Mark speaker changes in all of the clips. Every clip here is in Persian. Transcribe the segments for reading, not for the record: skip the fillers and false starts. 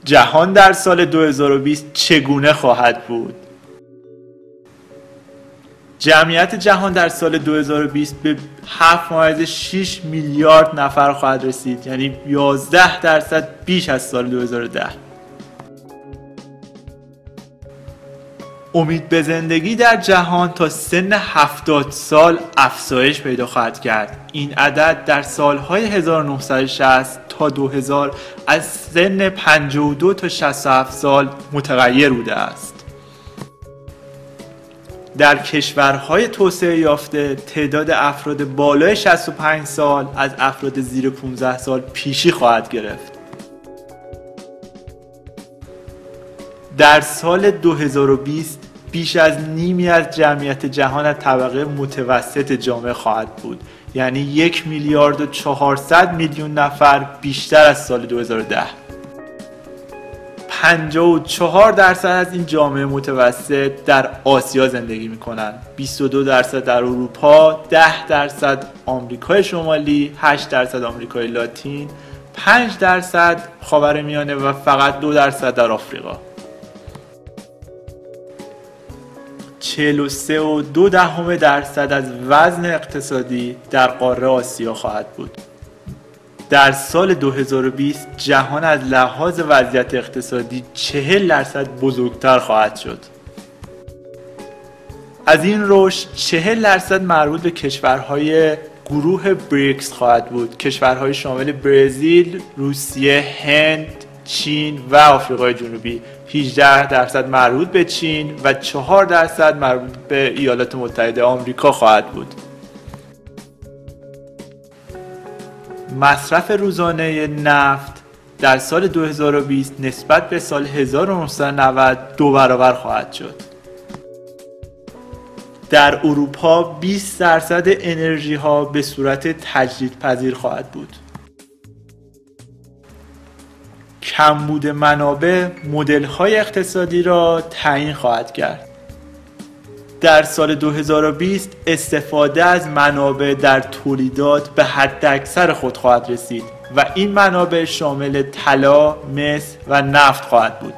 Speaker 1: جهان در سال 2020 چگونه خواهد بود؟ جمعیت جهان در سال 2020 به 7.6 میلیارد نفر خواهد رسید، یعنی 11% بیش از سال 2010. امید به زندگی در جهان تا سن 70 سال افزایش پیدا خواهد کرد. این عدد در سالهای 1960 تا 2000 از سن 52 تا 67 سال متغیر بوده است. در کشورهای توسعه یافته تعداد افراد بالای 65 سال از افراد زیر 15 سال پیشی خواهد گرفت. در سال 2020 بیش از نیمی از جمعیت جهان از طبقه متوسط جامعه خواهد بود، یعنی 1 میلیارد و 400 میلیون نفر بیشتر از سال 2010. 54% از این جامعه متوسط در آسیا زندگی می‌کنند، 22% در اروپا، 10% آمریکای شمالی، 8% آمریکای لاتین، 5% خاورمیانه و فقط 2% در آفریقا. 43.2% از وزن اقتصادی در قاره آسیا خواهد بود. در سال 2020 جهان از لحاظ وضعیت اقتصادی 40% بزرگتر خواهد شد. از این رشد 40% مربوط به کشورهای گروه بریکس خواهد بود، کشورهای شامل برزیل، روسیه، هند، چین و آفریقای جنوبی. 18% مربوط به چین و 4% مربوط به ایالات متحده آمریکا خواهد بود. مصرف روزانه نفت در سال 2020 نسبت به سال 1990 2 برابر خواهد شد. در اروپا 20% انرژی ها به صورت تجدیدپذیر خواهد بود. کمبود منابع مدل های اقتصادی را تعیین خواهد کرد. در سال 2020 استفاده از منابع در تولیدات به حد اکثر خود خواهد رسید و این منابع شامل طلا، مس و نفت خواهد بود.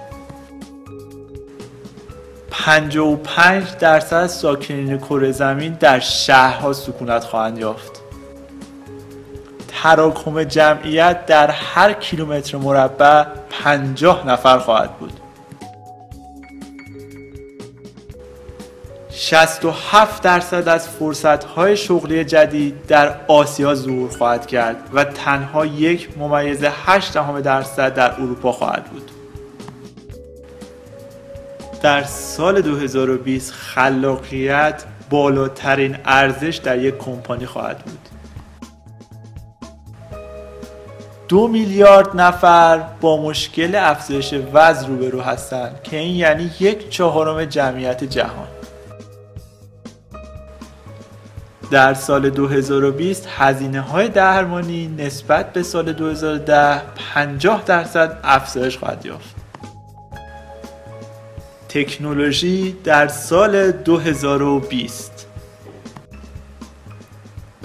Speaker 1: 55% از ساکنین کره زمین در شهرها سکونت خواهند یافت. تراکم جمعیت در هر کیلومتر مربع 50 نفر خواهد بود. 67% از فرصت‌های شغلی جدید در آسیا ظهور خواهد کرد و تنها 1.8% در اروپا خواهد بود. در سال 2020 خلاقیت بالاترین ارزش در یک کمپانی خواهد بود. 2 میلیارد نفر با مشکل افزایش وزن روبرو هستند که این یعنی 1/4 جمعیت جهان. در سال 2020 هزینه‌های درمانی نسبت به سال 2010 50% افزایش خواهد یافت. تکنولوژی در سال 2020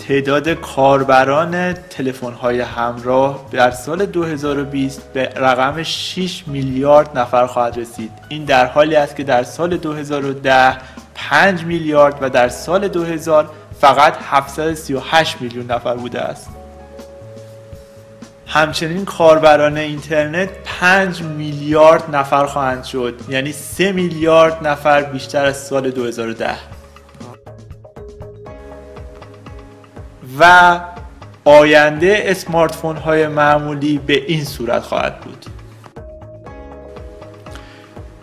Speaker 1: تعداد کاربران تلفن‌های همراه در سال 2020 به رقم 6 میلیارد نفر خواهد رسید. این در حالی است که در سال 2010 5 میلیارد و در سال 2000 فقط 738 میلیون نفر بوده است. همچنین کاربران اینترنت 5 میلیارد نفر خواهند شد، یعنی 3 میلیارد نفر بیشتر از سال 2010. و آینده اسمارت فون های معمولی به این صورت خواهد بود: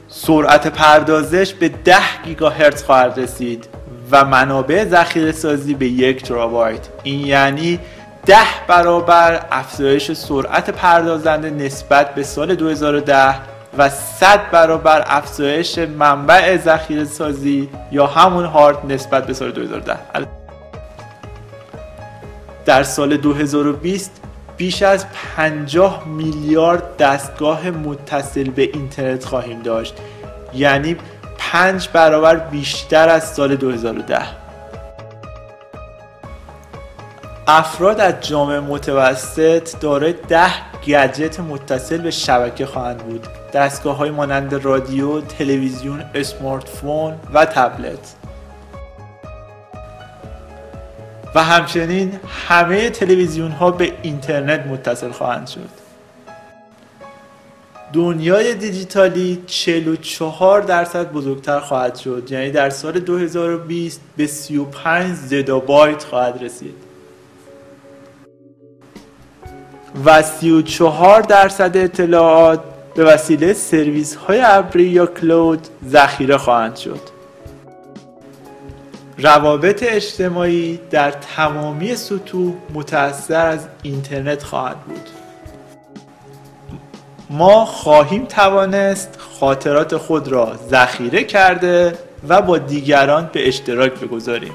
Speaker 1: سرعت پردازش به 10 گیگاهرتز خواهد رسید و منابع ذخیره سازی به 1 ترابایت. این یعنی 10 برابر افزایش سرعت پردازنده نسبت به سال 2010 و 100 برابر افزایش منبع ذخیره سازی یا همون هارد نسبت به سال 2010. در سال 2020 بیش از 50 میلیارد دستگاه متصل به اینترنت خواهیم داشت، یعنی 5 برابر بیشتر از سال 2010. افراد از جامعه متوسط دارای 10 گجت متصل به شبکه خواهند بود. دستگاه‌های مانند رادیو، تلویزیون، اسمارت فون و تبلت. و همچنین همه تلویزیون‌ها به اینترنت متصل خواهند شد. دنیای دیجیتالی 44% بزرگتر خواهد شد، یعنی در سال 2020 به 35 زدابایت خواهد رسید و 34% اطلاعات به وسیله سرویس‌های ابری یا کلود ذخیره خواهند شد. روابط اجتماعی در تمامی سطوح متأثر از اینترنت خواهد بود. ما خواهیم توانست خاطرات خود را ذخیره کرده و با دیگران به اشتراک بگذاریم.